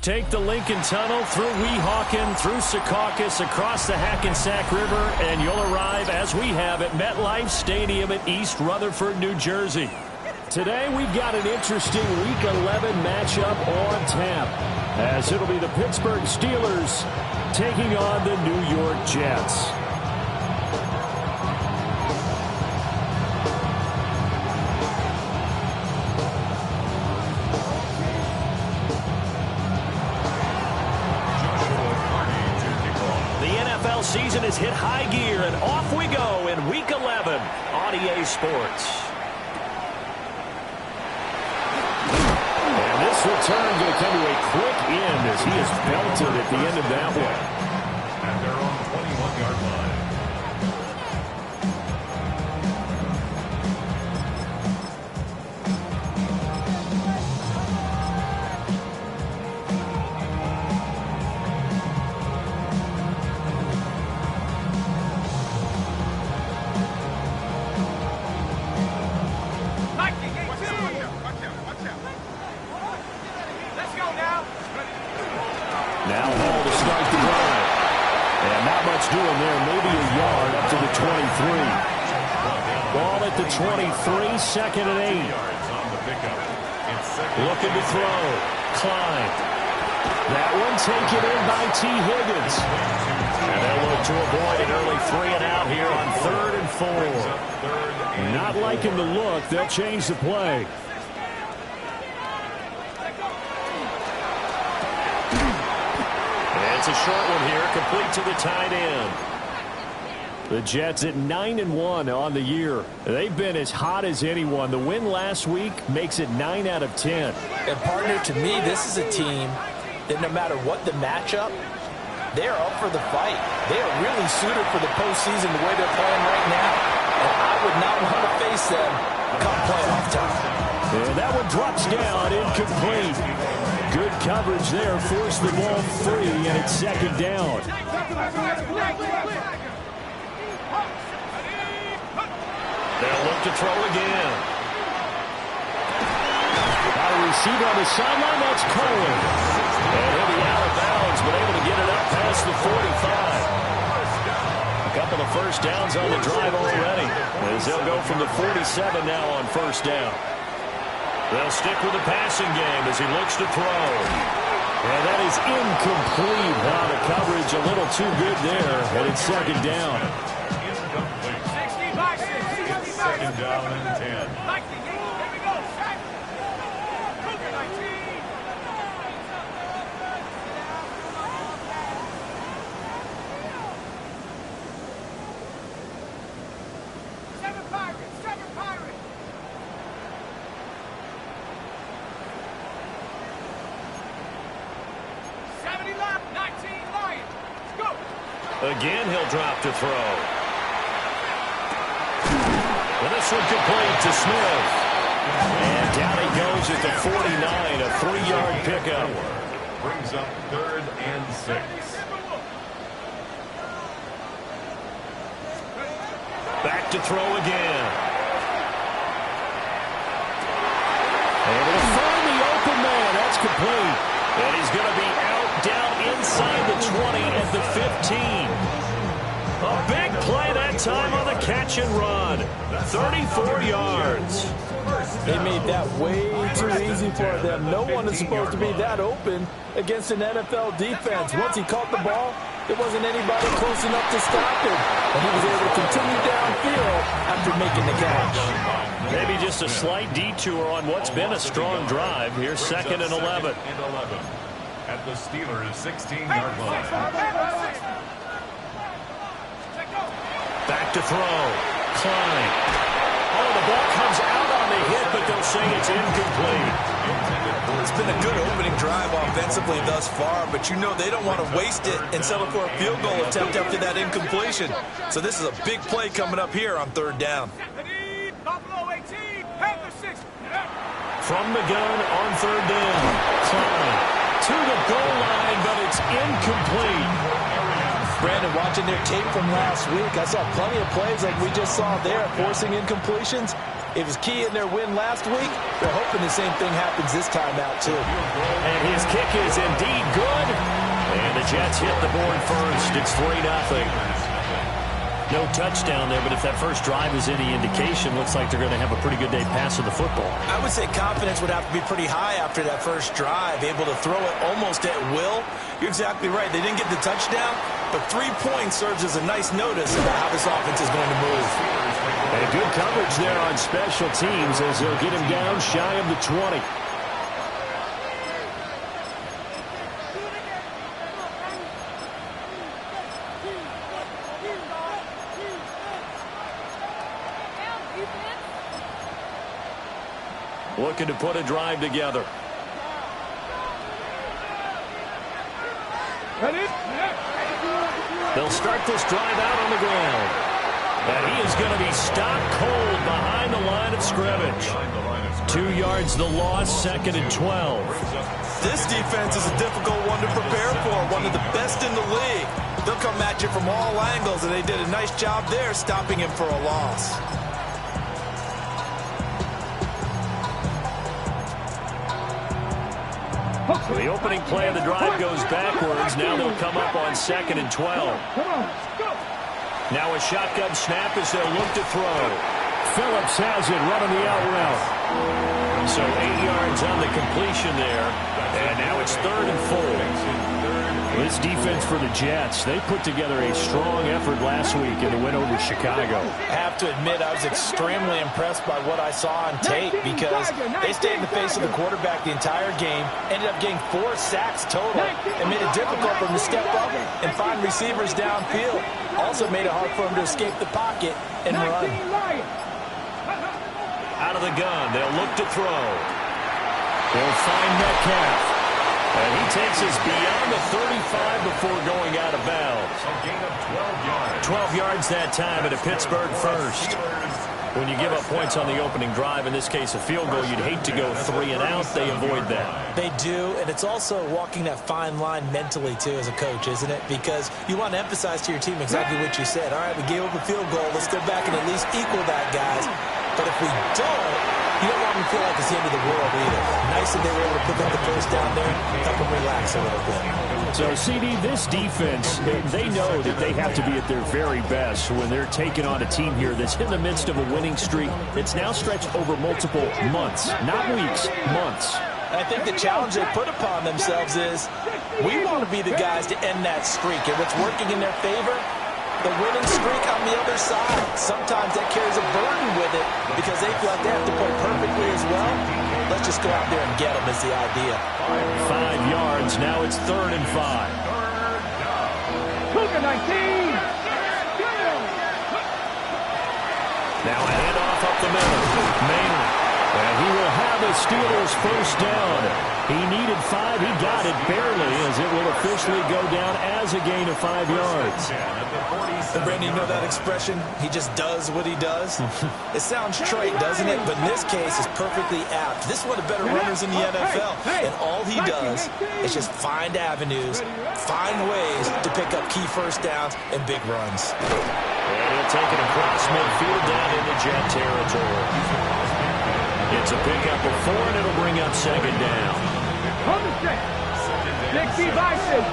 Take the Lincoln Tunnel through Weehawken, through Secaucus, across the Hackensack River, and you'll arrive, as we have, at MetLife Stadium in East Rutherford, New Jersey. Today, we've got an interesting Week 11 matchup on tap, as it'll be the Pittsburgh Steelers taking on the New York Jets. Season has hit high gear, and off we go in Week 11 on EA Sports. And this return going to come to a quick end as he is belted at the end of that one. And they're on the 21-yard line. Doing there, maybe a yard up to the 23. Ball at the 23, second and 8. Looking to throw. Klein. That one taken in by T. Higgins. And they'll look to avoid an early 3 and out here on 3rd and 4. Not liking the look. They'll change the play. It's a short one here, complete to the tight end. The Jets at 9-1 on the year. They've been as hot as anyone. The win last week makes it 9 out of 10. And partner, to me, this is a team that no matter what the matchup, they're up for the fight. They are really suited for the postseason the way they're playing right now. And I would not want to face them come playoff time. And that one drops down, incomplete. Good coverage there, forced the ball free, and it's second down. They'll look to throw again. Got a receiver on the sideline, that's Cohen. And he'll be out of bounds, but able to get it up past the 45. A couple of first downs on the drive already, as they'll go from the 47 now on first down. They'll stick with the passing game as he looks to throw. And that is incomplete. Wow, the coverage a little too good there, and it's second down. It's second down and 10. Again, he'll drop to throw. Well, this one complete to Smith. And down he goes at the 49, a 3-yard pickup. Brings up 3rd and 6. Back to throw again. Able to find the open man. That's complete. And he's going to be out down inside the 20 at the 15. A big play that time on the catch and run. 34 yards. They made that way too easy for them. No one is supposed to be that open against an NFL defense. Once he caught the ball, there wasn't anybody close enough to stop him. And he was able to continue downfield after making the catch. Maybe just a slight detour on what's been a strong drive. Here's 2nd and 11. At the Steelers' 16-yard line. Back to throw. Klein. Oh, the ball comes out on the hit, but they'll say it's incomplete. It's been a good opening drive offensively thus far, but you know they don't want to waste it and settle for a field goal attempt after that incompletion. So this is a big play coming up here on 3rd down. From the gun on 3rd down. Klein to the goal line, but it's incomplete. Brandon, watching their tape from last week, I saw plenty of plays like we just saw there, forcing incompletions. It was key in their win last week. They're hoping the same thing happens this time out, too. And his kick is indeed good. And the Jets hit the board first. It's 3-0. No touchdown there, but if that first drive is any indication, looks like they're going to have a pretty good day passing the football. I would say confidence would have to be pretty high after that first drive, able to throw it almost at will. You're exactly right. They didn't get the touchdown, but 3 points serves as a nice notice about how this offense is going to move. And good coverage there on special teams as they'll get him down shy of the 20. Looking to put a drive together. They'll start this drive out on the ground. And he is going to be stopped cold behind the line of scrimmage. 2 yards the loss, 2nd and 12. This defense is a difficult one to prepare for, one of the best in the league. They'll come at you from all angles, and they did a nice job there stopping him for a loss. So the opening play of the drive goes backwards. Now they'll come up on 2nd and 12. Now a shotgun snap as they'll look to throw. Phillips has it running the out route. So 8 yards on the completion there. And now it's 3rd and 4. This defense for the Jets, they put together a strong effort last week in the win over Chicago. I have to admit, I was extremely impressed by what I saw on tape because they stayed in the face of the quarterback the entire game, ended up getting 4 sacks total, and made it difficult for them to step up and find receivers downfield. Also made it hard for them to escape the pocket and run. Out of the gun, they'll look to throw. They'll find Metcalf. And he takes us beyond the 35 before going out of bounds. A gain of 12 yards. 12 yards that time at a Pittsburgh first. When you give up points on the opening drive, in this case a field goal, you'd hate to go 3 and out. They avoid that. They do, and it's also walking that fine line mentally, too, as a coach, isn't it? Because you want to emphasize to your team exactly what you said. All right, we gave up a field goal. Let's go back and at least equal that, guys. But if we don't, you don't want them to feel like it's the end of the world either. Nice that they were able to pick up the first down there, help them relax a little bit. So, CD, this defense, they know that they have to be at their very best when they're taking on a team here that's in the midst of a winning streak. It's now stretched over multiple months, not weeks, months. I think the challenge they put upon themselves is we want to be the guys to end that streak. And what's working in their favor, the winning streak on the other side. Sometimes that carries a burden with it because they feel like they have to play perfectly as well. Let's just go out there and get them is the idea. 5 yards. Now it's 3rd and 5. Cougar 19. Now a handoff up the middle. Maynard. And he will have the Steelers first down. He needed 5. He got it barely as it will officially go down as a gain of 5 yards. And Brandon, you know that expression? He just does what he does? It sounds trite, doesn't it? But in this case, it's perfectly apt. This is one of the better runners in the NFL. And all he does is just find avenues, find ways to pick up key first downs and big runs. And he'll take it across midfield down into Jet territory. It's a pickup of 4, and it'll bring up 2nd down. Dixie Bison.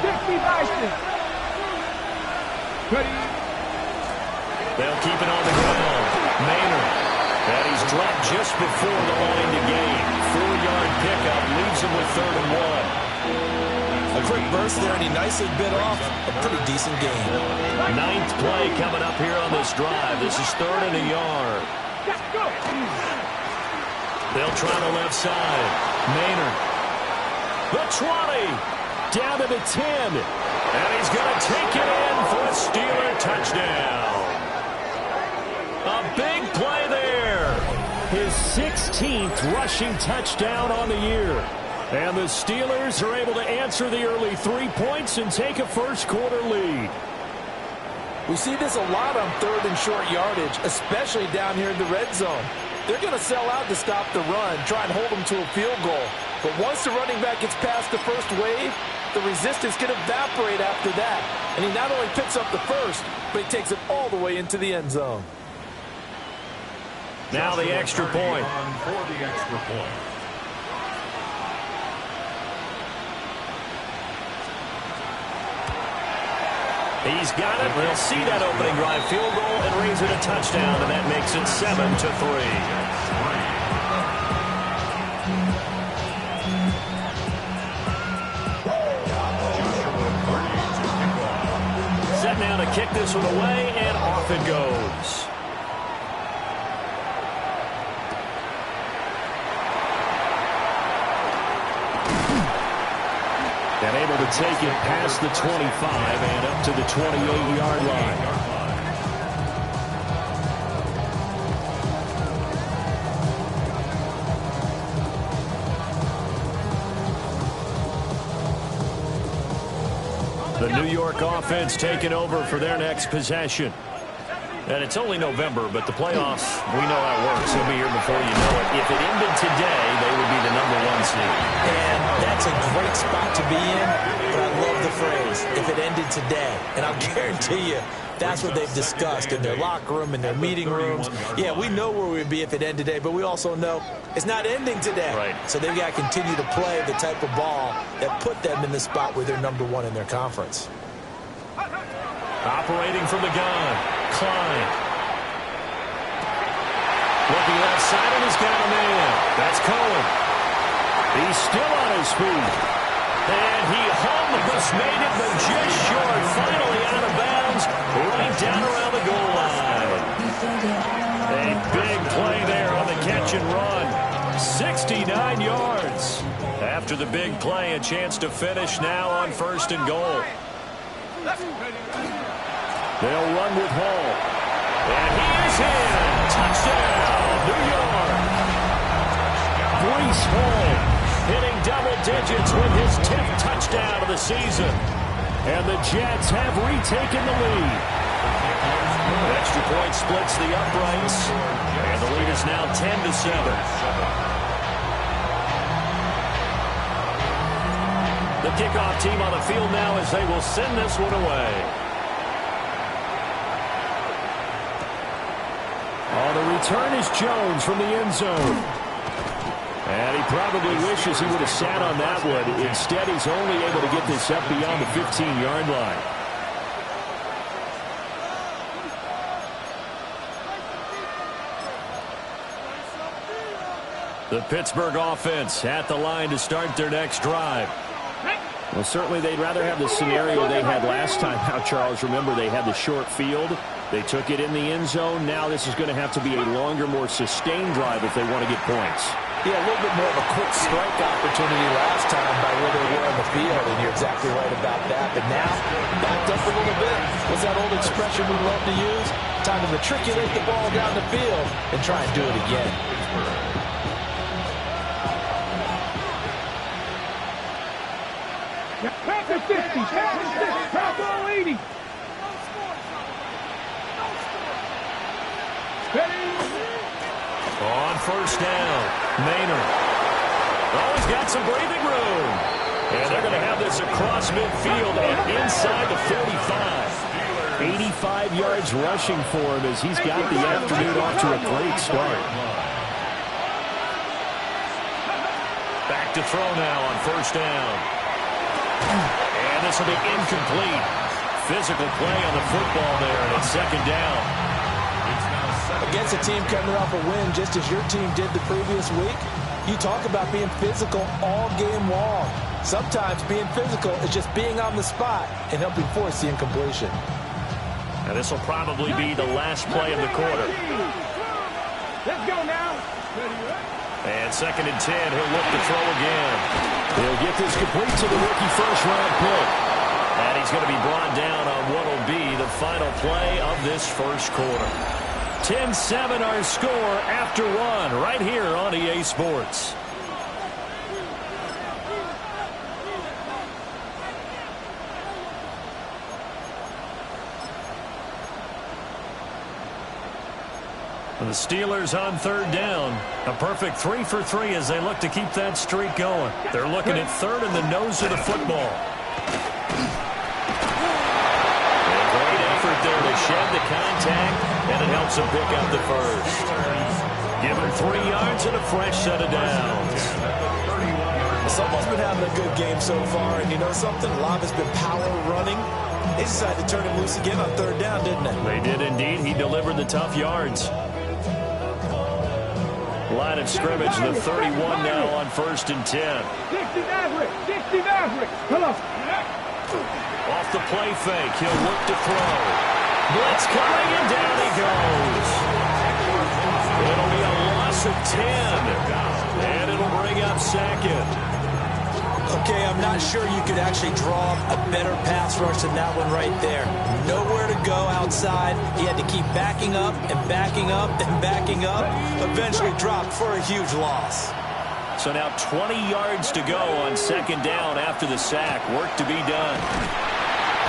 They'll keep it on the ground. Maynard. And he's dropped just before the line to gain. 4-yard pickup leaves him with 3rd and 1. A quick burst there, and he nicely bit off a pretty decent game. 9th play coming up here on this drive. This is 3rd and a yard. They'll try the left side. Maynard. The 20. Down to the 10. And he's going to take it in for a Steeler touchdown. A big play there. His 16th rushing touchdown on the year. And the Steelers are able to answer the early 3 points and take a first-quarter lead. We see this a lot on 3rd and short yardage, especially down here in the red zone. They're going to sell out to stop the run, try and hold them to a field goal. But once the running back gets past the first wave, the resistance can evaporate after that. And he not only picks up the first, but he takes it all the way into the end zone. Now the extra point. For the extra point. He's got it. They'll see that opening drive field goal and raise it a touchdown, and that makes it 7-3. Set now to kick this one away, and off it goes. And able to take it past the 25 and up to the 28-yard line. The New York offense taking over for their next possession. And it's only November, but the playoffs, we know how it works. They'll be here before you know it. If it ended today, they would be the #1 seed. And that's a great spot to be in, but I love the phrase, if it ended today. And I'll guarantee you, that's what they've discussed in their locker room, in their meeting rooms. Yeah, we know where we'd be if it ended today, but we also know it's not ending today. Right. So they've got to continue to play the type of ball that put them in the spot where they're #1 in their conference. Operating from the gun, Klein. Looking left side, and he's got a man. That's Cohen. He's still on his feet. And he almost made it, but just short. Finally out of bounds, right down around the goal line. A big play there on the catch and run. 69 yards. After the big play, a chance to finish now on 1st and goal. They'll run with Hall. And he is in. Touchdown, New York. Breece Hall hitting double digits with his 10th touchdown of the season. And the Jets have retaken the lead. Extra point splits the uprights. And the lead is now 10-7. The kickoff team on the field now as they will send this one away. On the return is Jones from the end zone. And he probably wishes he would have sat on that one. Instead, he's only able to get this up beyond the 15-yard line. The Pittsburgh offense at the line to start their next drive. Well, certainly they'd rather have the scenario they had last time out, Charles. Remember, they had the short field. They took it in the end zone. Now this is going to have to be a longer, more sustained drive if they want to get points. Yeah, a little bit more of a quick strike opportunity last time by where they were on the field, and you're exactly right about that. But now, backed up a little bit. What's that old expression we love to use? Time to matriculate the ball down the field and try and do it again. Pass it 50, pass it 60, pass all 80. On 1st down, Maynard. Oh, he's got some breathing room. And they're going to have this across midfield and inside the 45. 85 yards rushing for him as he's got the afternoon off to a great start. Back to throw now on 1st down. And this will be incomplete. Physical play on the football there, and it's 2nd down. Against a team coming off a win just as your team did the previous week, you talk about being physical all game long. Sometimes being physical is just being on the spot and helping force the incompletion. And this will probably be the last play of the quarter. Let's go now. And 2nd and 10, he'll look to throw again. He'll get this complete to the rookie first-round pick. And he's going to be brought down on what will be the final play of this first quarter. 10-7 our score after one right here on EA Sports. The Steelers on 3rd down. A perfect 3 for 3 as they look to keep that streak going. They're looking at 3rd in the nose of the football. A great effort there to shed the contact, and it helps them pick up the first. Give him 3 yards and a fresh set of downs. Someone's been having a good game so far, and you know something? A lot has been power running. They decided to turn him loose again on 3rd down, didn't they? They did indeed. He delivered the tough yards. Line of scrimmage, the 31 now on 1st and 10. 60 Maverick. 60 Maverick. Come on. Off the play fake, he'll look to throw. Blitz coming, and down he goes. It'll be a loss of 10, and it'll bring up 2nd. Okay, I'm not sure you could actually draw a better pass rush than that one right there. Nowhere to go outside. He had to keep backing up and backing up and backing up. Eventually dropped for a huge loss. So now 20 yards to go on 2nd down after the sack. Work to be done.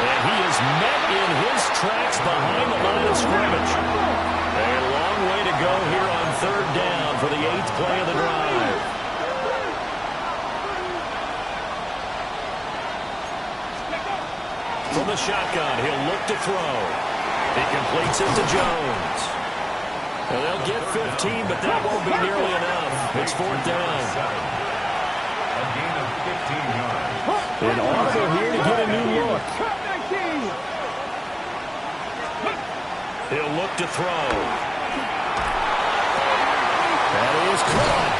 And he is met in his tracks behind the line of scrimmage. A long way to go here on 3rd down for the 8th play of the drive. From the shotgun, he'll look to throw. He completes it to Jones. Well, they'll get 15, but that won't be nearly enough. It's 4th down. A gain of 15 yards. An audible here to get a new look. He'll look to throw. That is Cutt.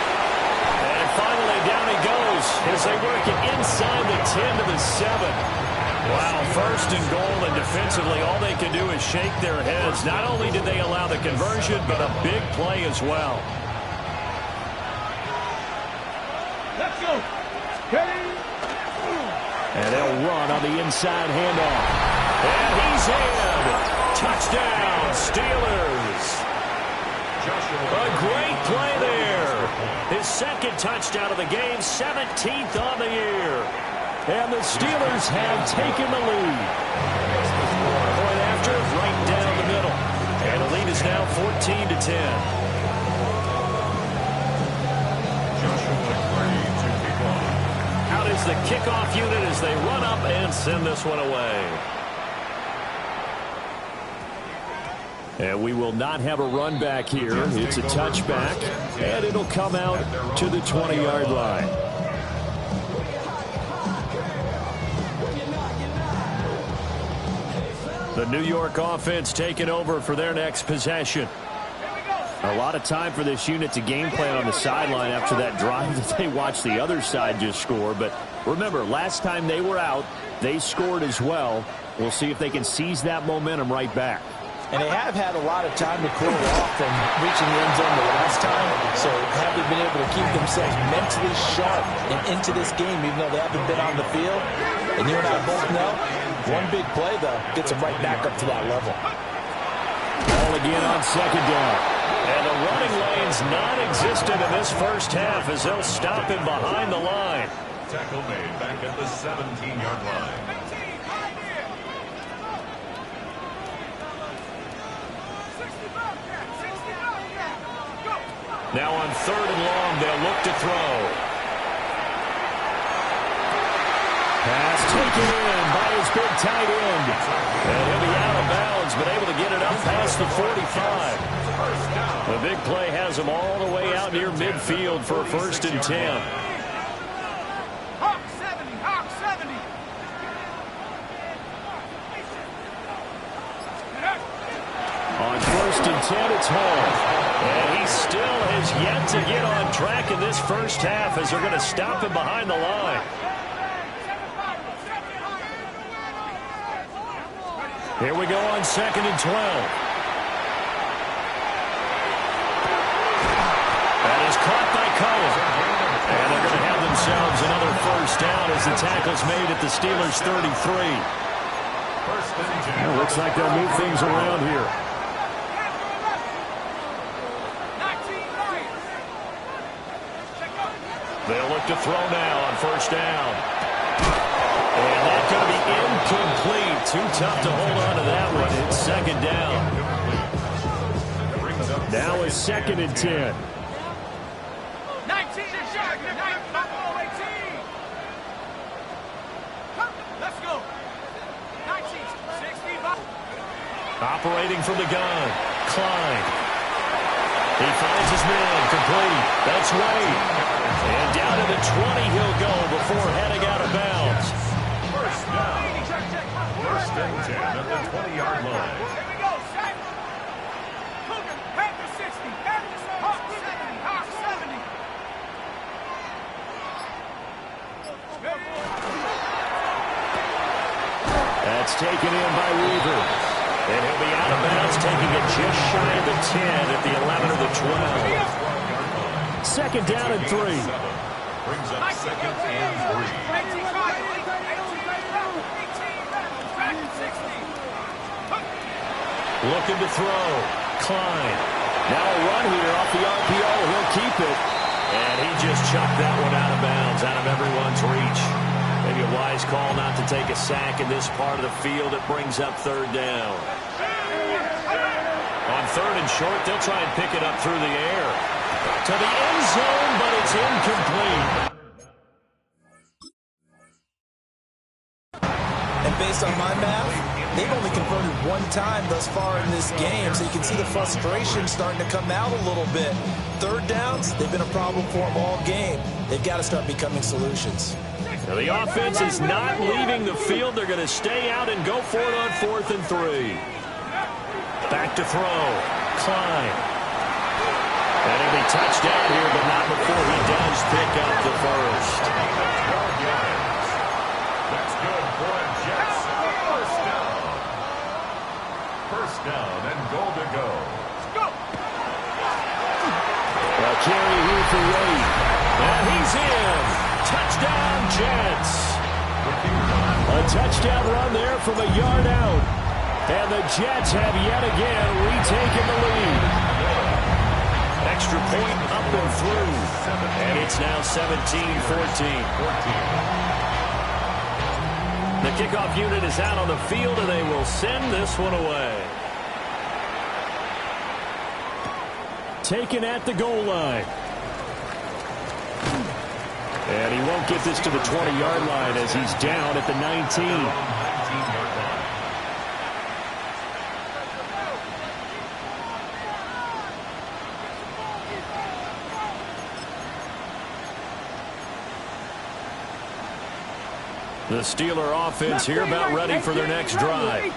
And finally down he goes as they work it inside the 10 to the 7. Wow, 1st and goal, and defensively all they can do is shake their heads. Not only did they allow the conversion, but a big play as well. Let's go. And they'll run on the inside handoff. And he's in. Touchdown, Steelers. A great play there. His 2nd touchdown of the game, 17th on the year. And the Steelers have taken the lead. Point after, right down the middle. And the lead is now 14 to 10. Out is the kickoff unit as they run up and send this one away. And we will not have a run back here. It's a touchback, and it'll come out to the 20-yard line. The New York offense taking over for their next possession. A lot of time for this unit to game plan on the sideline after that drive that they watched the other side just score. But remember, last time they were out, they scored as well. We'll see if they can seize that momentum right back. And they have had a lot of time to cool off from reaching the end zone the last time. So have they been able to keep themselves mentally sharp and into this game, even though they haven't been on the field? And you and I both know, one big play, though, gets them right back up to that level. Ball again on 2nd down. And the running lane's non-existent in this first half as they'll stop him behind the line. Tackle made back at the 17-yard line. Now on 3rd and long, they'll look to throw. Pass taken in by his big tight end. And he'll be out of bounds, but able to get it up past the 45. The big play has him all the way out near midfield for a 1st and 10. Hawk 70, Hawk 70. On 1st and 10, it's Hall. And he still has yet to get on track in this first half as they're going to stop him behind the line. Here we go on 2nd and 12. That is caught by Cutt. And they're going to have themselves another 1st down as the tackle's made at the Steelers' 33. Well, looks like they'll move things around here. They'll look to throw now on 1st down. And that's going to be incomplete. Too tough to hold on to that one. It's 2nd down. Now it's 2nd and 10. 19 shot. 18. Let's go. 19, 65. Operating from the gun. Klein. He finds his man, complete. That's Wade. And down to the 20 he'll go before heading out of bounds. First down. First and 10 at the 20-yard line. Here we go, set. Cougar, back to 60. Back to 70. Hawk 70. Hawk 70. That's taken in by Weaver. And he'll be out of bounds, taking it just shy of the 10 at the 11 or the 12. Second down and 3. Brings up second and 3. Looking to throw. Klein. Now a run here off the RPO. He'll keep it. And he just chucked that one out of bounds, out of everyone's reach. Maybe a wise call not to take a sack in this part of the field. It brings up third down. On third and short, they'll try and pick it up through the air. To the end zone, but it's incomplete. And based on my math, they've only converted one time thus far in this game, so you can see the frustration starting to come out a little bit. Third downs, they've been a problem for them all game. They've got to start becoming solutions. Now the offense is not leaving the field. They're going to stay out and go for it on 4th and 3. Back to throw. Klein. And he'll be touched down here, but not before he does pick up the first. That's good for a Jets. First down. First down and goal to go. A carry here for Wade. And he's in. Touchdown, Jets. A touchdown run there from a yard out. And the Jets have yet again retaken the lead. Extra point up and through. And it's now 17-14. The kickoff unit is out on the field, and they will send this one away. Taken at the goal line. And he won't get this to the 20-yard line as he's down at the 19. The Steeler offense here about ready for their next drive.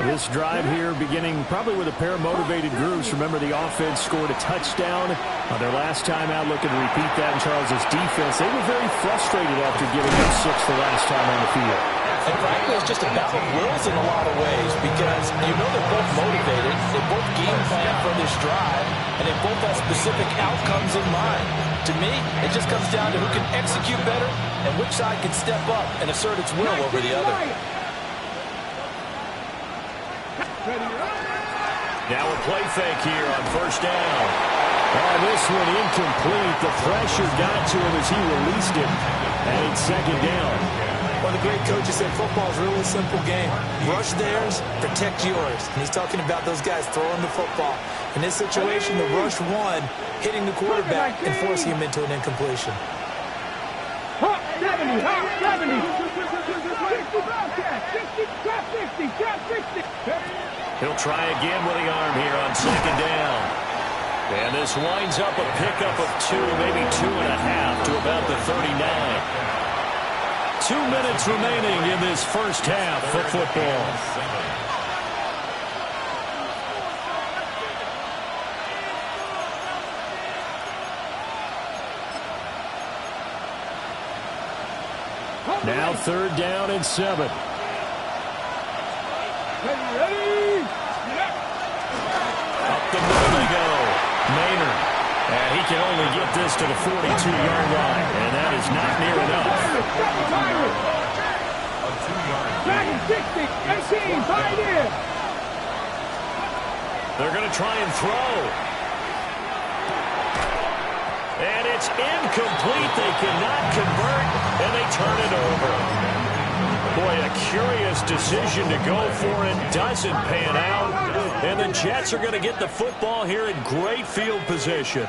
This drive here beginning probably with a pair of motivated groups. Remember, the offense scored a touchdown on their last time out, looking to repeat that in Charles's defense. They were very frustrated after giving up 6 the last time on the field. And frankly, it's just a battle of wills in a lot of ways because you know they're both motivated, they both game plan for this drive, and they both have specific outcomes in mind. To me, it just comes down to who can execute better and which side can step up and assert its will over the other. Now a play fake here on first down. Oh, this one incomplete. The pressure got to him as he released it. And it's second down. One of the great coaches said football is a really simple game. Rush theirs, protect yours. And he's talking about those guys throwing the football. In this situation, the rush one, hitting the quarterback and forcing him into an incompletion. Hawk 70, Hawk 70. 60, 60. He'll try again with the arm here on second down. And this winds up a pickup of 2, maybe 2.5 to about the 39. 2 minutes remaining in this first half of football. Now third down and 7. Up the middle they go. Maynard. And he can only get this to the 42-yard line. And that is not near enough. A 2-yard Back in 60, 18, tied in. They're going to try and throw. And it's incomplete. They cannot convert, and they turn it over. Boy, a curious decision to go for it. Doesn't pan out. And the Jets are going to get the football here in great field position.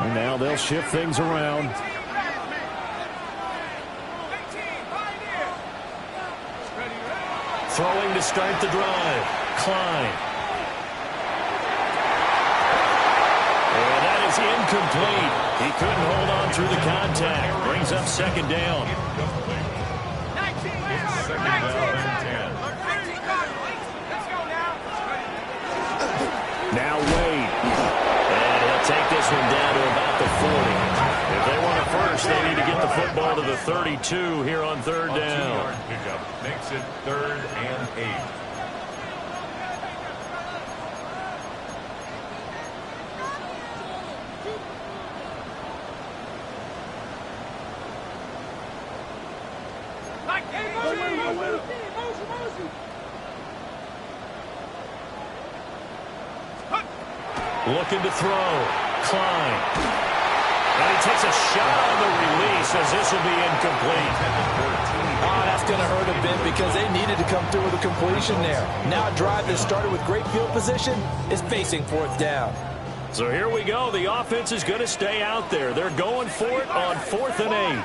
And now they'll shift things around. Throwing to start the drive. Klein. is incomplete. He couldn't hold on through the contact. Brings up second down. Second down and 10. Now Wade. And he'll take this one down to about the 40. If they want a first, they need to get the football to the 32 here on third down. 2-yard pickup makes it 3rd and 8. Looking to throw. Klein. And he takes a shot on the release as this will be incomplete. Oh, that's going to hurt a bit because they needed to come through with a completion there. Now a drive that started with great field position is facing 4th down. So here we go. The offense is going to stay out there. They're going for it on 4th and 8.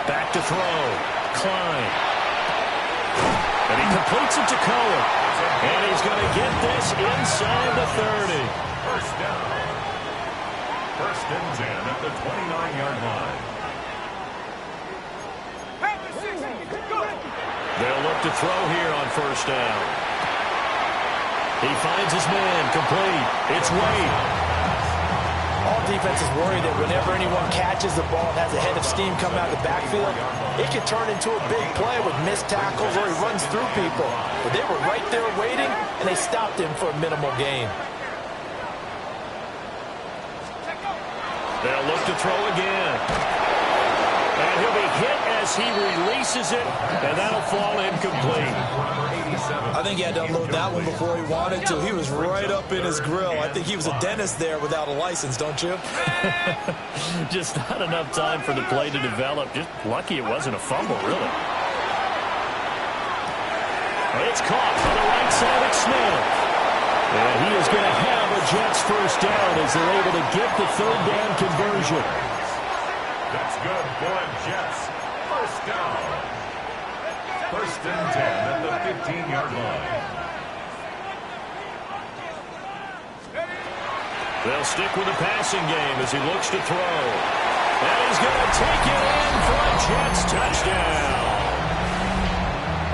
Back to throw. Klein. And he completes it to Cohen. And he's going to get this inside the 30. First down. 1st and 10 at the 29-yard line. They'll look to throw here on 1st down. He finds his man. Complete. It's Wade. All defenses worry that whenever anyone catches the ball and has a head of steam coming out of the backfield, it can turn into a big play with missed tackles or he runs through people. But they were right there waiting, and they stopped him for a minimal gain. They'll look to throw again. And he'll be hit as he releases it, and that'll fall incomplete. I think he had to unload that one before he wanted to. He was right up in his grill. I think he was a dentist there without a license, don't you? Just not enough time for the play to develop. Just lucky it wasn't a fumble, really. It's caught on the right side of Smith. And he is going to have a Jets first down as they're able to get the 3rd down conversion. That's good for Jets. First down. 1st and 10 at the 15-yard line. They'll stick with the passing game as he looks to throw. And he's going to take it in for a Jets touchdown.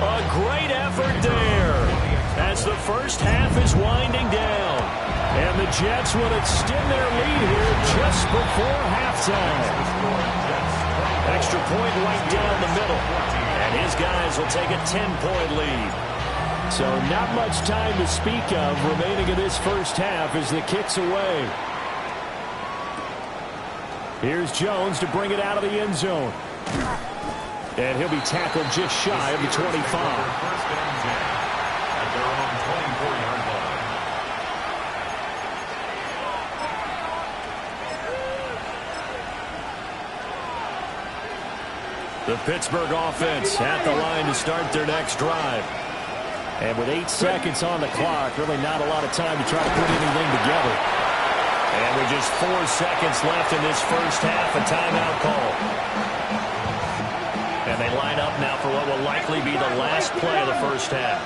A great effort there as the first half is winding down. And the Jets would extend their lead here just before halftime. Extra point right down the middle. And his guys will take a 10-point lead. So not much time to speak of remaining in this first half as the kick's away. Here's Jones to bring it out of the end zone. And he'll be tackled just shy of the 25. First and 10 at their own 24-yard line. The Pittsburgh offense at the line to start their next drive. And with 8 seconds on the clock, really not a lot of time to try to put anything together. And with just 4 seconds left in this first half, a timeout call. And they line up now for what will likely be the last play of the first half.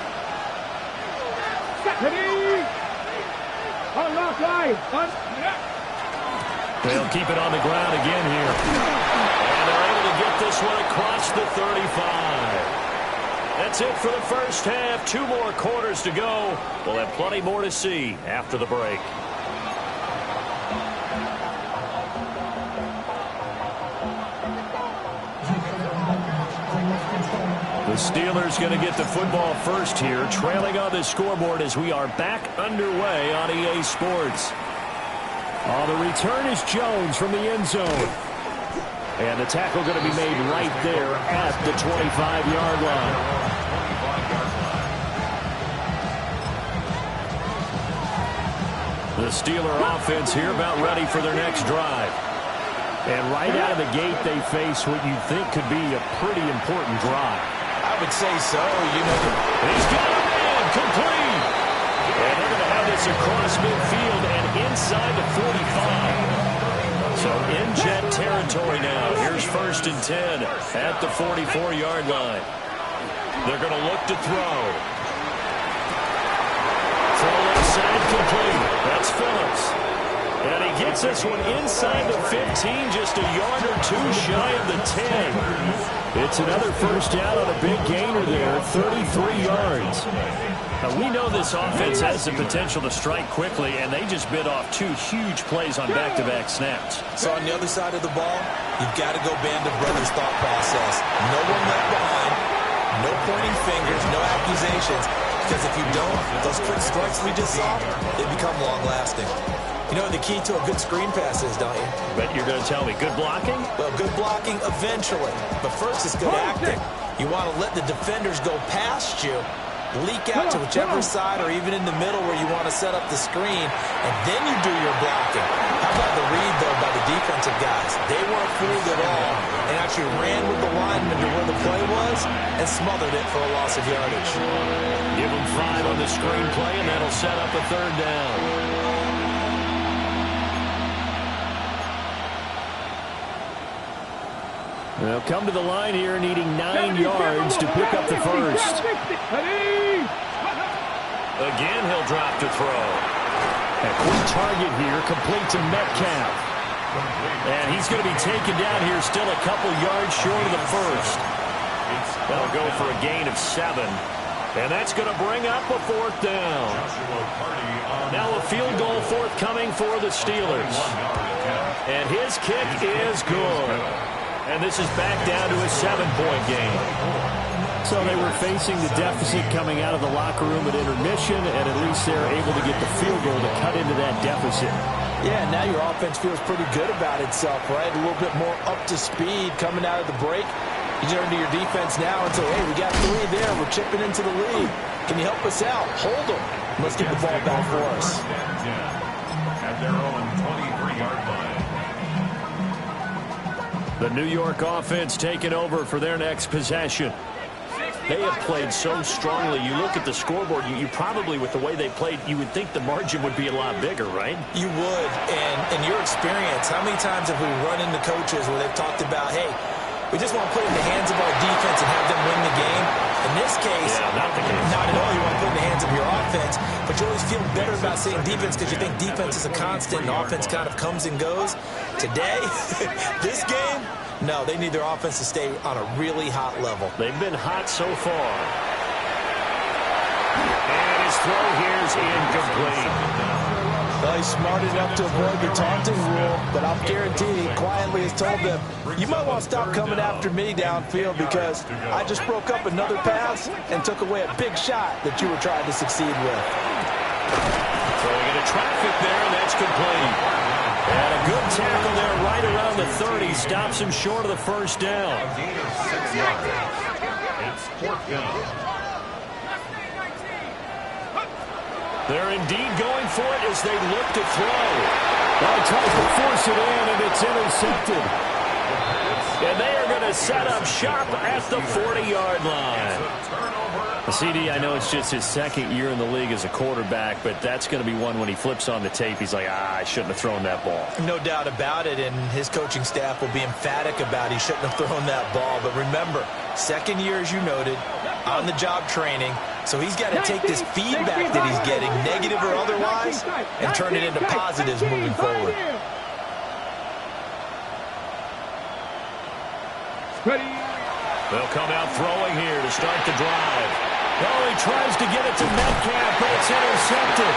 They'll keep it on the ground again here. And they're able to get this one across the 35. That's it for the first half. 2 more quarters to go. We'll have plenty more to see after the break. The Steelers going to get the football first here, trailing on the scoreboard as we are back underway on EA Sports. On the return is Jones from the end zone. And the tackle going to be made right there at the 25-yard line. The Steeler offense here about ready for their next drive. And right out of the gate, they face what you think could be a pretty important drive. I would say so. You know, he's got a man complete. And they're going to have this across midfield and inside the 45. So in Jet territory now. Here's 1st and 10 at the 44-yard line. They're going to look to throw. incomplete. That's Phillips. And he gets this one inside the 15, just a yard or two shy of the 10. It's another first down on a big gainer there, 33 yards. Now, we know this offense has the potential to strike quickly, and they just bit off two huge plays on back-to-back snaps. So on the other side of the ball, you've got to go band of brothers thought process. No one left behind, no pointing fingers, no accusations, because if you don't, those quick strikes we just saw, they become long-lasting. You know what the key to a good screen pass is, don't you? Bet you're going to tell me good blocking? Well, good blocking eventually, but first it's good acting. You want to let the defenders go past you, leak out to whichever side or even in the middle where you want to set up the screen, and then you do your blocking. How about the read, though, by the defensive guys? They weren't fooled at all and actually ran with the lineman to where the play was and smothered it for a loss of yardage. Give them 5 on the screen play, and that'll set up a third down. They'll come to the line here needing 9 yards to pick up the first. Again, he'll drop to throw. A quick target here, complete to Metcalf. And he's going to be taken down here, still a couple yards short of the first. That'll go for a gain of 7. And that's going to bring up a fourth down. Now a field goal forthcoming for the Steelers. And his kick is good. And this is back down to a 7-point game. So they were facing the deficit coming out of the locker room at intermission, and at least they're able to get the field goal to cut into that deficit. Yeah, now your offense feels pretty good about itself, right? A little bit more up to speed coming out of the break. You turn to your defense now and say, hey, we got 3 there. We're chipping into the lead. Can you help us out? Hold them. Let's get the ball back for us. At their own 23-yard line. The New York offense taking over for their next possession. They have played so strongly. You look at the scoreboard, you probably, with the way they played, you would think the margin would be a lot bigger, right? You would. And in your experience, how many times have we run into coaches where they've talked about, hey, we just want to put it in the hands of our defense and have them win the game? In this case, not the case. Not at all. You want to put it in the hands of your offense, but you always feel better about saying defense because you think defense is a constant and offense kind of comes and goes. Today, this game, no, they need their offense to stay on a really hot level. They've been hot so far. And his throw here is incomplete. Well, he's smart enough to avoid the taunting rule, but I'll guarantee he quietly has told them, you might want to stop coming after me downfield because I just broke up another pass and took away a big shot that you were trying to succeed with. Throwing into traffic there, and that's complete. And a good tackle there right around the 30. Stops him short of the first down. A gain of 6 yards. It's 4th down. They're indeed going for it as they look to throw. Well, tries to force it in, and it's intercepted. And they are going to set up shop at the 40-yard line. CD, I know it's just his 2nd year in the league as a quarterback, but that's going to be one when he flips on the tape, he's like, I shouldn't have thrown that ball. No doubt about it, and his coaching staff will be emphatic about he shouldn't have thrown that ball. But remember, 2nd year, as you noted, on-the-job training, so he's got to take this feedback that he's getting, negative or otherwise, and turn it into positives moving forward. They'll come out throwing here to start the drive. Oh, he tries to get it to Metcalf, but it's intercepted.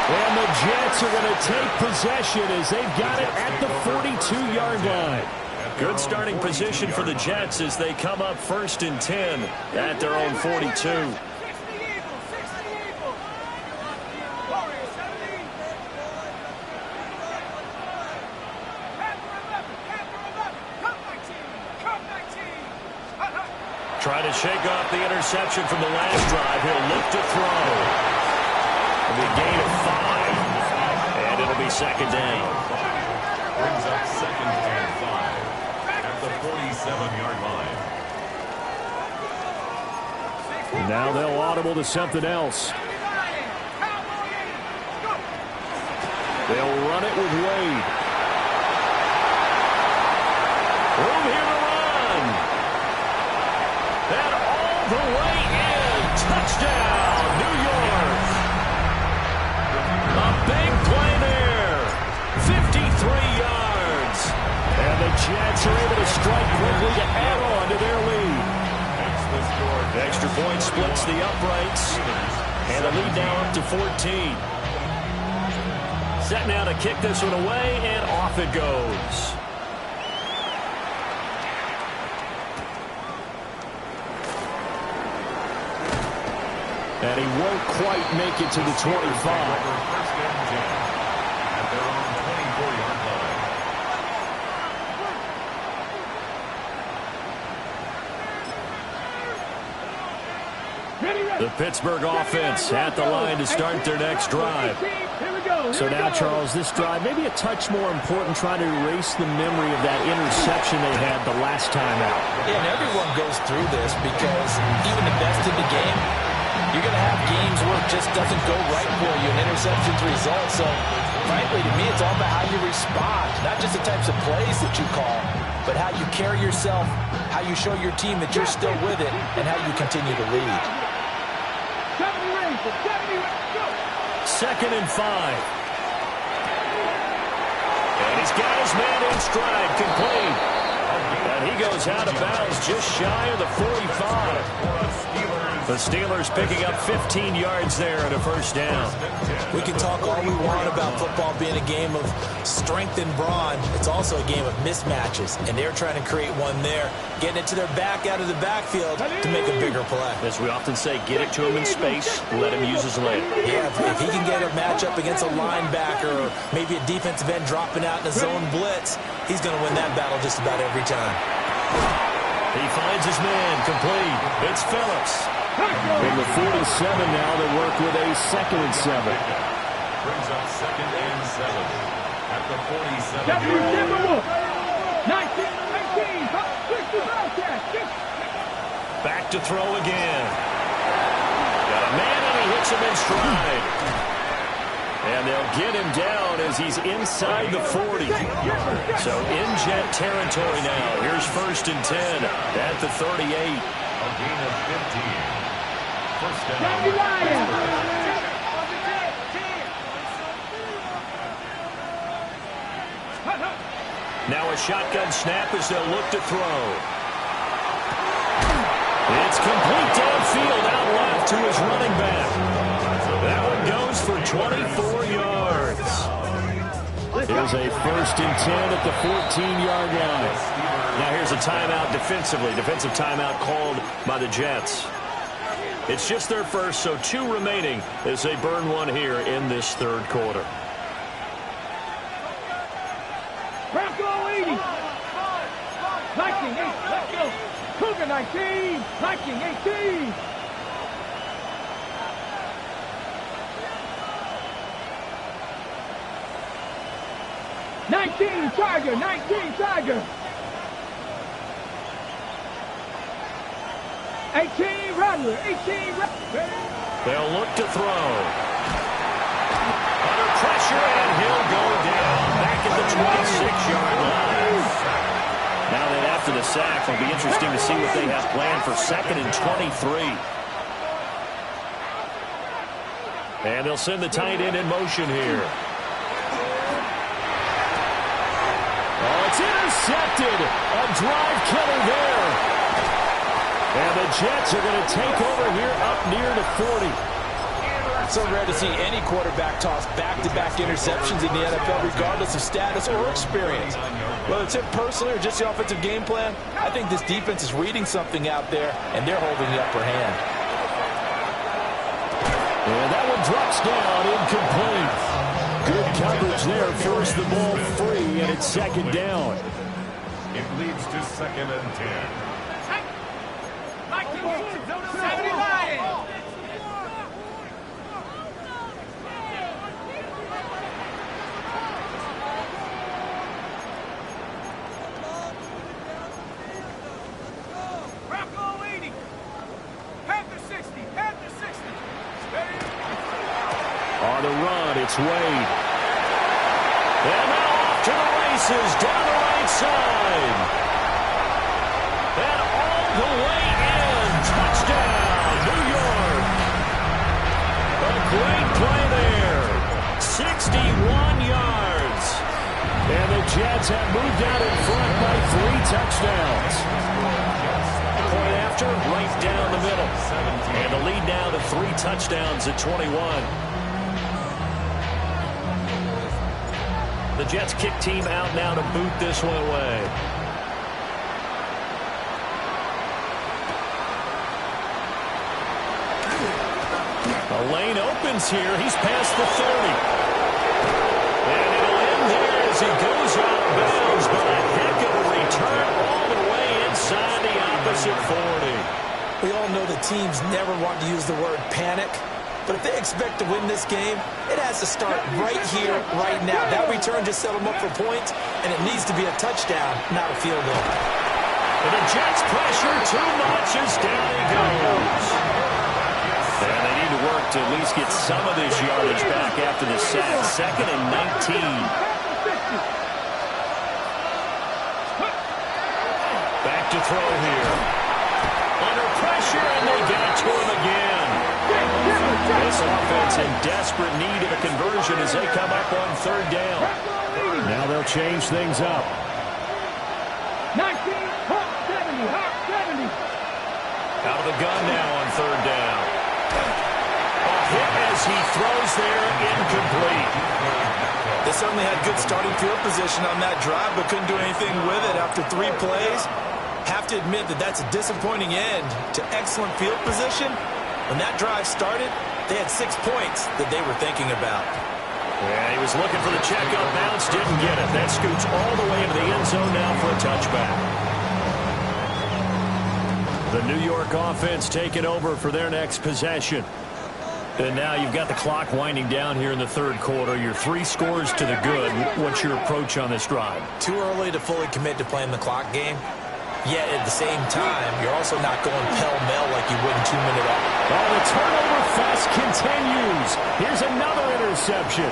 And the Jets are going to take possession as they've got it at the 42-yard line. Good starting position for the Jets as they come up 1st and 10 at their own 42. Trying to shake off the interception from the last drive. He'll look to throw. It'll be a gain of 5. And it'll be 2nd down. Brings up 2nd and 5 at the 47-yard line. Now they'll audible to something else. They'll run it with Wade. Room here to run. And all the way in. Touchdown, New York. strike quickly to add on to their lead. The extra point splits the uprights, and the lead now up to 14. Set now to kick this one away, and off it goes. And he won't quite make it to the 25. The Pittsburgh offense at the line to start their next drive. So now, Charles, this drive maybe a touch more important, trying to erase the memory of that interception they had the last time out. Yeah, and everyone goes through this because even the best in the game, you're going to have games where it just doesn't go right for you, and interceptions result. So, frankly, to me, it's all about how you respond, not just the types of plays that you call, but how you carry yourself, how you show your team that you're still with it, and how you continue to lead. 2nd and 5. And he's got his man in stride, complete. And he goes out of bounds just shy of the 45. The Steelers picking up 15 yards there and a first down. We can talk all we want about football being a game of strength and brawn. It's also a game of mismatches, and they're trying to create one there, getting it to their back out of the backfield to make a bigger play. As we often say, get it to him in space, let him use his leg. Yeah, if he can get a matchup against a linebacker or maybe a defensive end dropping out in a zone blitz, he's going to win that battle just about every time. He finds his man, complete. It's Phillips. In the 47 now, they work with a 2nd and 7. Brings up 2nd and 7 at the 47. Back to throw again. Got a man, and he hits him in stride. And they'll get him down as he's inside the 40. So in Jet territory now. Here's 1st and 10 at the 38. A gain of 15. First down. Now a shotgun snap as they'll look to throw. It's complete downfield, out left to his running back. That one goes for 24 yards. Here's a 1st and 10 at the 14-yard line. Now here's a timeout defensively. Defensive timeout called by the Jets. It's just their first, so 2 remaining as they burn one here in this 3rd quarter. Bronco 80. Viking 8. Let's go. Cougar 19. Viking 18. Tiger, 19, Tiger. 18, Rattler, 18, Rattler. They'll look to throw. Under pressure, and he'll go down back at the 26-yard line. Now that after the sack, it'll be interesting to see what they have planned for 2nd and 23. And they'll send the tight end in motion here. Oh, it's intercepted. A drive killer there. And the Jets are going to take over here up near the 40. So rare to see any quarterback toss back-to-back interceptions in the NFL, regardless of status or experience. Whether it's him personally or just the offensive game plan, I think this defense is reading something out there, and they're holding the upper hand. And that one drops down, incomplete. Good coverage there, forced the ball free, and it's 2nd down. It leads to 2nd and 10. 79. Bronco 80. Panther 60. Panther 60. On the run, it's Wade. And now off to the races, down the right side. And all the way in. Touchdown, New York. A great play there. 61 yards. And the Jets have moved out in front by 3 touchdowns. Point after, right down the middle. And the lead now to 3 touchdowns at 21. The Jets kick team out now to boot this one away. The lane opens here. He's past the 30. And it'll end there as he goes out of bounds. But a heck of a return all the way inside the opposite 40. We all know the teams never want to use the word panic. But if they expect to win this game, it has to start right here, right now. That return just set them up for points, and it needs to be a touchdown, not a field goal. And the Jets pressure too much as down he goes. And they need to work to at least get some of this yardage back after the sack. 2nd and 19. Back to throw here. Under pressure, and they get to him again. This offense in desperate need of a conversion as they come up on 3rd down. Now they'll change things up. 19, hot 70, hot 70. Out of the gun now on 3rd down. A hit as he throws there, incomplete. They certainly had good starting field position on that drive, but couldn't do anything with it after 3 plays. Have to admit that that's a disappointing end to excellent field position. When that drive started, they had 6 points that they were thinking about. Yeah, he was looking for the checkup bounce, didn't get it. That scoots all the way into the end zone now for a touchback. The New York offense taking over for their next possession. And now you've got the clock winding down here in the 3rd quarter. You're 3 scores to the good. What's your approach on this drive? Too early to fully commit to playing the clock game. Yet at the same time, you're also not going pell-mell like you would in 2-minute up. Oh, the turnover fest continues. Here's another interception.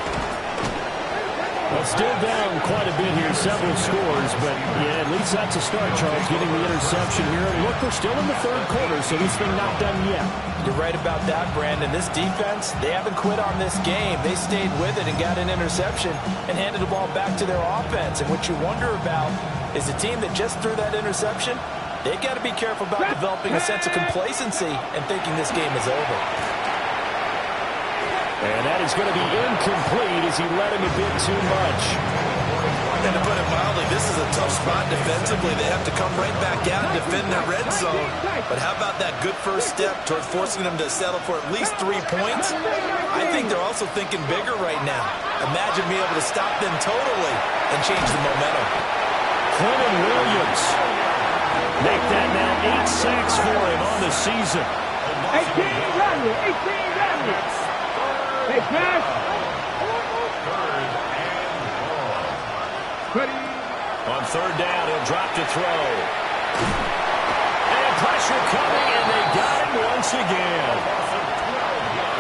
Well, still down quite a bit here, several scores, but yeah, at least that's a start, Charles, getting the interception here. And look, we're still in the 3rd quarter, so this thing not done yet. You're right about that, Brandon. This defense, they haven't quit on this game. They stayed with it and got an interception and handed the ball back to their offense. And what you wonder about is the team that just threw that interception, they've got to be careful about developing a sense of complacency and thinking this game is over. And that is going to be incomplete as he led him a bit too much. And to put it mildly, this is a tough spot defensively. They have to come right back out and defend their red zone. But how about that good first step toward forcing them to settle for at least 3 points? I think they're also thinking bigger right now. Imagine being able to stop them totally and change the momentum. Quentin Williams. Make that now 8 sacks for him on the season. 18 running, 18 running. Hey, pass. On 3rd down, he'll drop to throw. And pressure coming, and they got him once again.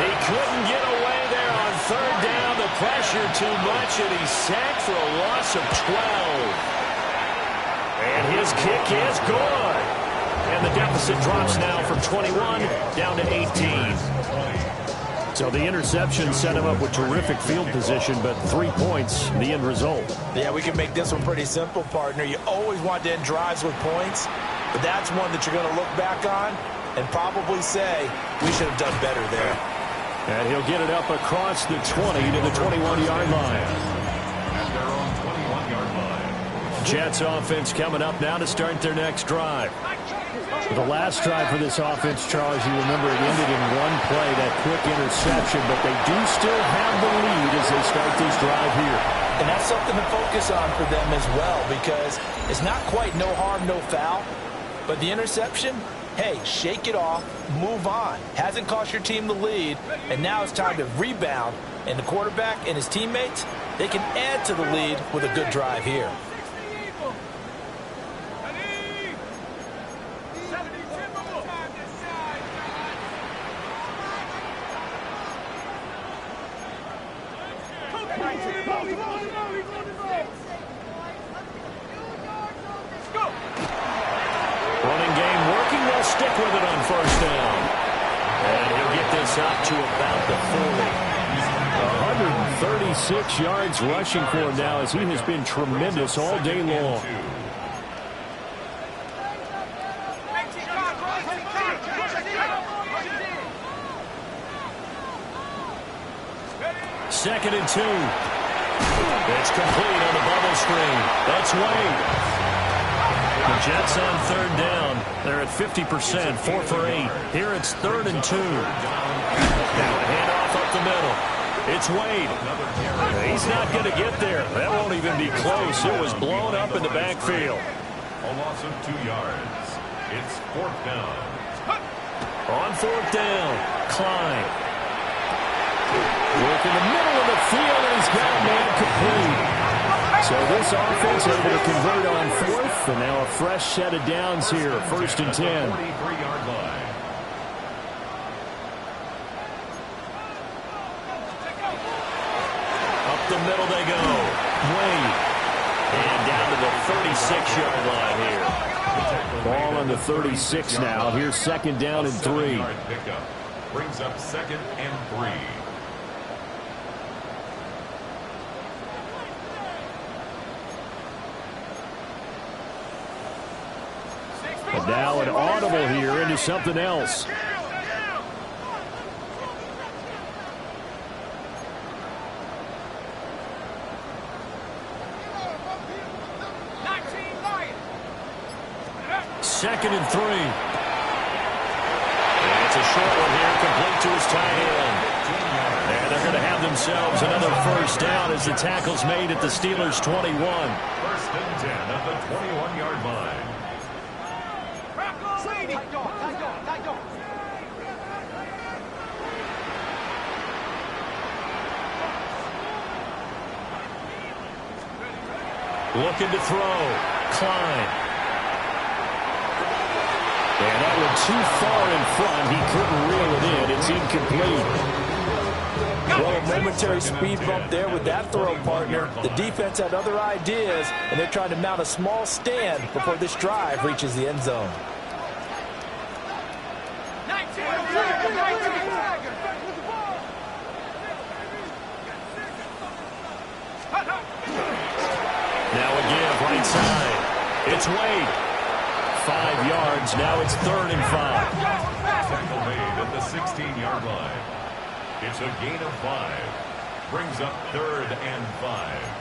He couldn't get away there on 3rd down. The pressure too much, and he's sacked for a loss of 12. And his kick is good. And the deficit drops now from 21 down to 18. So the interception set him up with terrific field position, but 3 points, the end result. Yeah, we can make this one pretty simple, partner. You always want to end drives with points, but that's one that you're going to look back on and probably say, we should have done better there. And he'll get it up across the 20 to the 21-yard line. At their own 21-yard line. Jets offense coming up now to start their next drive. The last drive for this offense, Charles, you remember it ended in 1 play, that quick interception, but they do still have the lead as they start this drive here. And that's something to focus on for them as well, because it's not quite no harm, no foul, but the interception, hey, shake it off, move on. Hasn't cost your team the lead, and now it's time to rebound, and the quarterback and his teammates, they can add to the lead with a good drive here. Running game working, they'll stick with it on 1st down. And he'll get this up to about the 40. 36 yards rushing for him now, as he has been tremendous all day long. Second and 2. It's complete on the bubble screen. That's Wade. The Jets on third down. They're at 50%, 4 for 8. Here it's 3rd and 2. Now a handoff up the middle. It's Wade. He's not going to get there. That won't even be close. It was blown up in the backfield. A loss of 2 yards. It's 4th down. On 4th down, Klein. Work in the middle of the field, and he's got a man complete. So this offense able to convert on 4th, and now a fresh set of downs here, 1st and 10. 43-yard line. Up the middle they go. Wade. And down to the 36-yard line here. Ball on the 36 now. Here's 2nd down and 3. Pickup brings up 2nd and 3. And now an audible here into something else. Second and 3. And it's a short one here, complete to his tight end. And they're going to have themselves another 1st down as the tackle's made at the Steelers' 21. 1st and 10 at the 21-yard line. Looking to throw. Klein. And that one too far in front. He couldn't reel it in. It's incomplete. Well, a momentary speed bump there with that throw, partner. The defense had other ideas, and they're trying to mount a small stand before this drive reaches the end zone. Now again, right side. It's Wade. 5 yards. Now it's 3rd and 5. Tackle made at the 16-yard line. It's a gain of 5. Brings up 3rd and 5.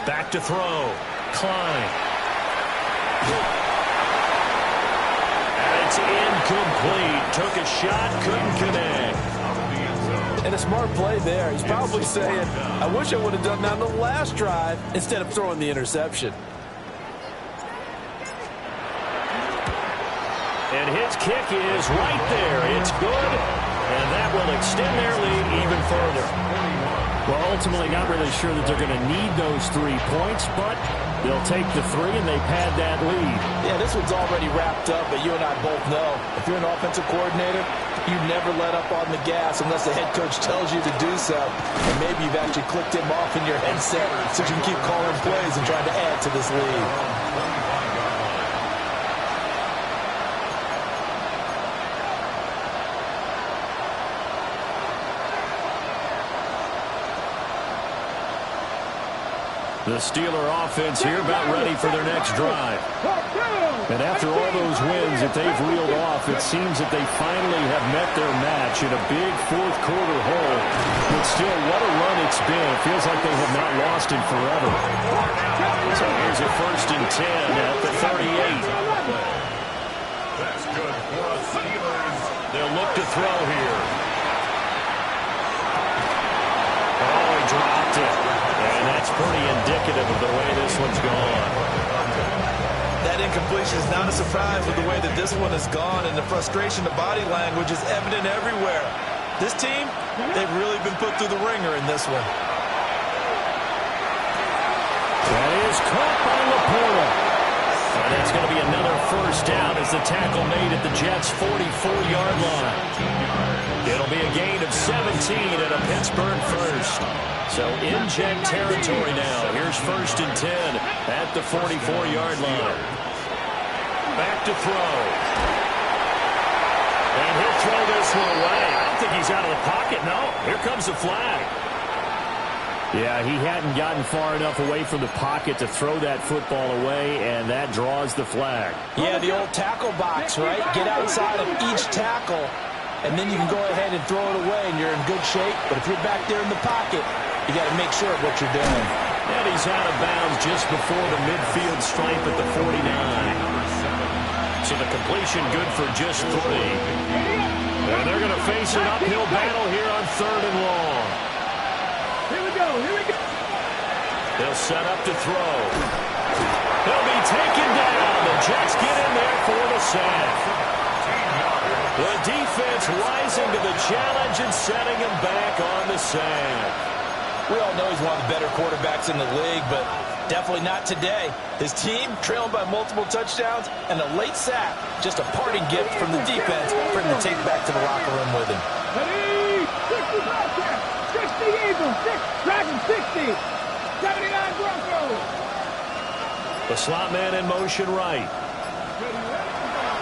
Back to throw. Klein. And it's incomplete. Took a shot, couldn't connect. And a smart play there. He's probably saying, I wish I would have done that on the last drive instead of throwing the interception. And his kick is right there. It's good, and that will extend their lead even further. Well, ultimately not really sure that they're going to need those 3 points, but they'll take the 3, and they've had that lead. Yeah, this one's already wrapped up, but you and I both know if you're an offensive coordinator, you never let up on the gas unless the head coach tells you to do so. And maybe you've actually clicked him off in your headset so you can keep calling plays and trying to add to this lead. The Steeler offense here about ready for their next drive. And after all those wins that they've reeled off, it seems that they finally have met their match in a big fourth-quarter hole. But still, what a run it's been. It feels like they have not lost in forever. So here's a 1st and 10 at the 38. That's good for the Steelers. They'll look to throw here. Oh, he dropped it. And that's pretty indicative of the way this one's gone. That incompletion is not a surprise with the way that this one has gone, and the frustration, the body language is evident everywhere. This team, they've really been put through the ringer in this one. That is caught by Laporta. And that's going to be another first down as the tackle made at the Jets' 44-yard line. It'll be a gain of 17 and a Pittsburgh first. So in Jet territory now. Here's first and 10 at the 44-yard line. Back to throw. And he'll throw this one away. I don't think he's out of the pocket. No, here comes the flag. Yeah, he hadn't gotten far enough away from the pocket to throw that football away, and that draws the flag. Yeah, the old tackle box, right? Get outside of each tackle, and then you can go ahead and throw it away, and you're in good shape. But if you're back there in the pocket, you got to make sure of what you're doing. And he's out of bounds just before the midfield stripe at the 49. So the completion good for just 3. And they're going to face an uphill battle here on 3rd and long. Here we go. They'll set up to throw. He'll be taken down. The Jets get in there for the sack. The defense rising to the challenge and setting him back on the sack. We all know he's one of the better quarterbacks in the league, but definitely not today. His team trailing by multiple touchdowns, and a late sack, just a parting gift from the defense for him to take back to the locker room with him. Ready? 60 Bobcats. 60 Eagles. 6 Dragons. 60. 79 Broncos. The slot man in motion right.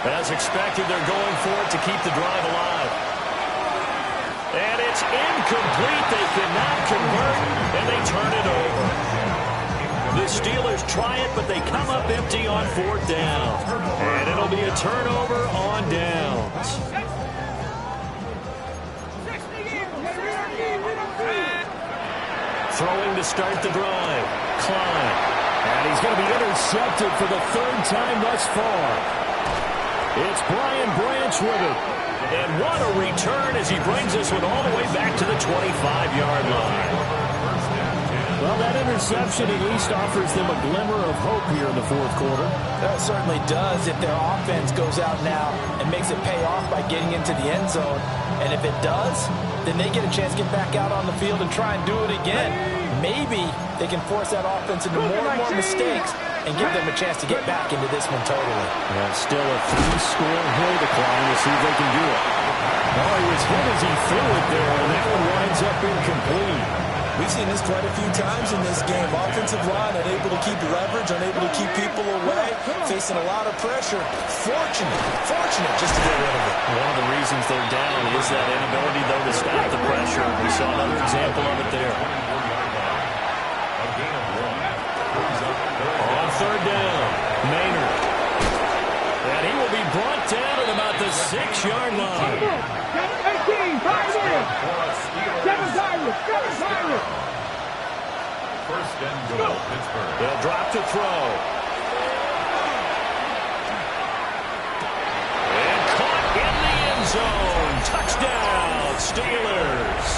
As expected, they're going for it to keep the drive alive. And it's incomplete. They cannot convert, and they turn it over. The Steelers try it, but they come up empty on 4th down. And it'll be a turnover on downs. Throwing to start the drive. Klein. And he's going to be intercepted for the 3rd time thus far. It's Brian Branch with it. And what a return as he brings this one all the way back to the 25-yard line. Well, that interception at least offers them a glimmer of hope here in the 4th quarter. That certainly does if their offense goes out now and makes it pay off by getting into the end zone. And if it does, then they get a chance to get back out on the field and try and do it again. Maybe they can force that offense into more and more mistakes and give them a chance to get back into this one totally. Yeah, still a 3-score hill to climb. We'll see if they can do it. Oh, he was hit as he threw it there, and that one winds up incomplete. We've seen this quite a few times in this game. Offensive line unable to keep leverage, unable to keep people away, facing a lot of pressure. Fortunate just to get rid of it. One of the reasons they're down is that inability, though, to stop the pressure. We saw another example of it there. On 3rd down, Maynard. And he will be brought down at about the 6-yard line. 18, 5 in. 7 Pirates. 7 Pirates. First and goal, Pittsburgh. They'll drop to throw. And caught in the end zone. Touchdown, Steelers.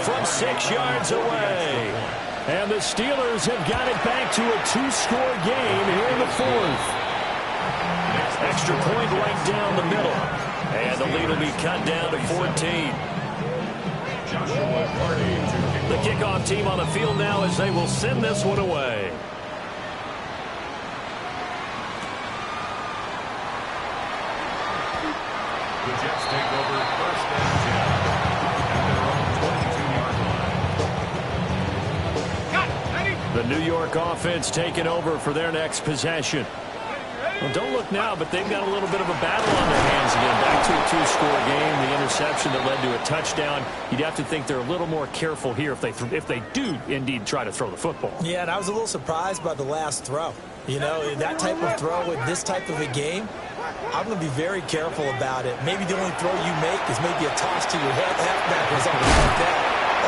From 6 yards away. And the Steelers have got it back to a 2-score game here in the 4th. Extra point right down the middle. And the lead will be cut down to 14. The kickoff team on the field now as they will send this one away. The Jets take over first and 10 at their own 22-yard line. The New York offense taking over for their next possession. Well, don't look now, but they've got a little bit of a battle on their hands again. Back to a 2-score game. The interception that led to a touchdown. You'd have to think they're a little more careful here if they do indeed try to throw the football. Yeah, and I was a little surprised by the last throw. You know, that type of throw with this type of a game, I'm going to be very careful about it. Maybe the only throw you make is maybe a toss to your halfback or something like that.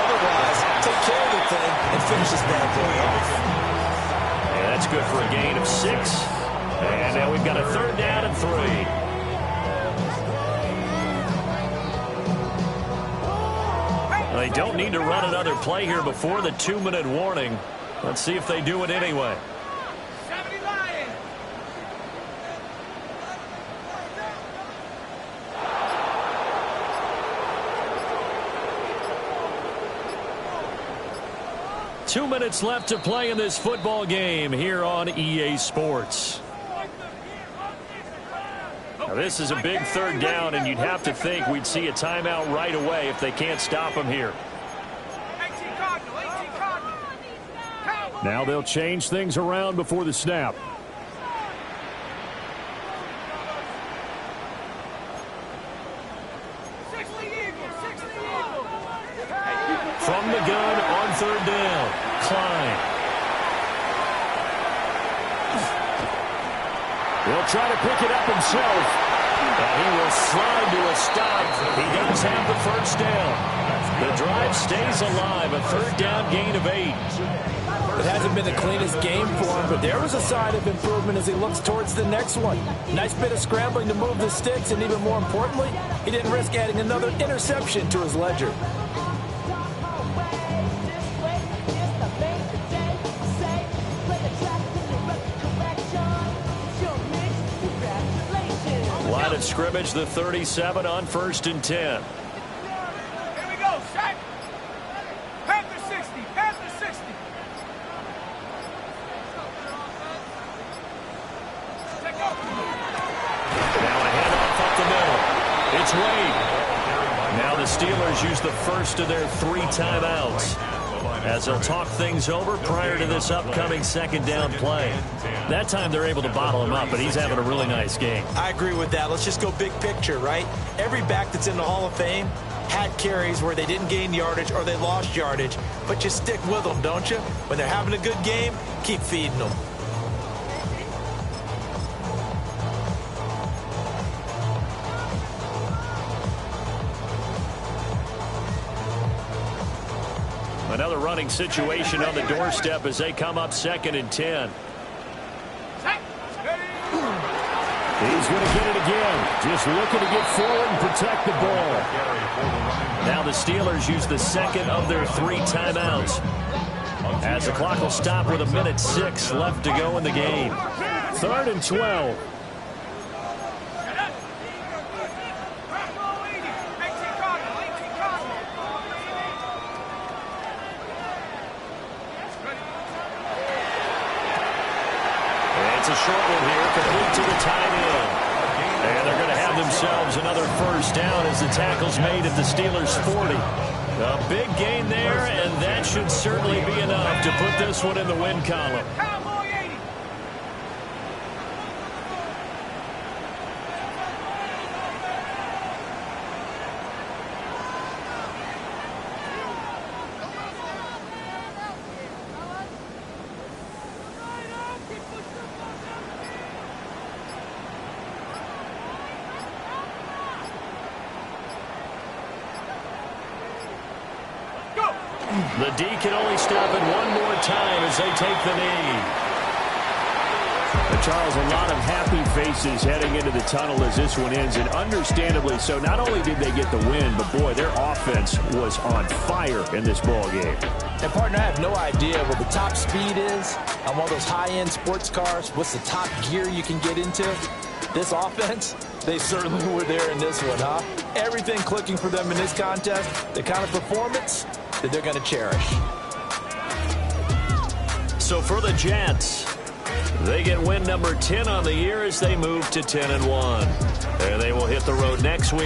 Otherwise, take care of the thing and finish this bad boy off. Yeah, that's good for a gain of 6. And now we've got a 3rd down and 3. They don't need to run another play here before the 2-minute warning. Let's see if they do it anyway. 70 Lions. 2 minutes left to play in this football game here on EA Sports. Now, this is a big third down, and you'd have to think we'd see a timeout right away if they can't stop him here. Now they'll change things around before the snap. From the gun on third down, Klein. He'll try to pick it up himself. And he will slide to a stop. He does have the first down. The drive stays alive. A third down gain of 8. It hasn't been the cleanest game for him, but there was a sign of improvement as he looks towards the next one. Nice bit of scrambling to move the sticks, and even more importantly, he didn't risk adding another interception to his ledger. Line of scrimmage, the 37 on 1st and 10. Here we go, Shaq. Panther 60, Panther 60. Take off. Now a handoff up the middle. It's Wade. Now the Steelers use the first of their 3 timeouts as they'll talk things over prior to this upcoming second down play. That time they're able to bottle him up, but he's having a really nice game. I agree with that. Let's just go big picture, right? Every back that's in the Hall of Fame had carries where they didn't gain yardage or they lost yardage, but you stick with them, don't you? When they're having a good game, keep feeding them. Another running situation on the doorstep as they come up 2nd and 10. He's going to get it again. Just looking to get forward and protect the ball. Now the Steelers use the second of their 3 timeouts, as the clock will stop with 1:06 left to go in the game. 3rd and 12. It's a short one here, complete to the tight end. And they're going to have themselves another first down as the tackle's made at the Steelers' 40. A big gain there, and that should certainly be enough to put this one in the win column. The D can only stop it one more time as they take the knee. But Charles, a lot of happy faces heading into the tunnel as this one ends, and understandably so. Not only did they get the win, but boy, their offense was on fire in this ball game. And partner, I have no idea what the top speed is on one of those high-end sports cars. What's the top gear you can get into? This offense, they certainly were there in this one, huh? Everything clicking for them in this contest, the kind of performance that they're going to cherish. So for the Jets, they get win number 10 on the year as they move to 10-1. And they will hit the road next week.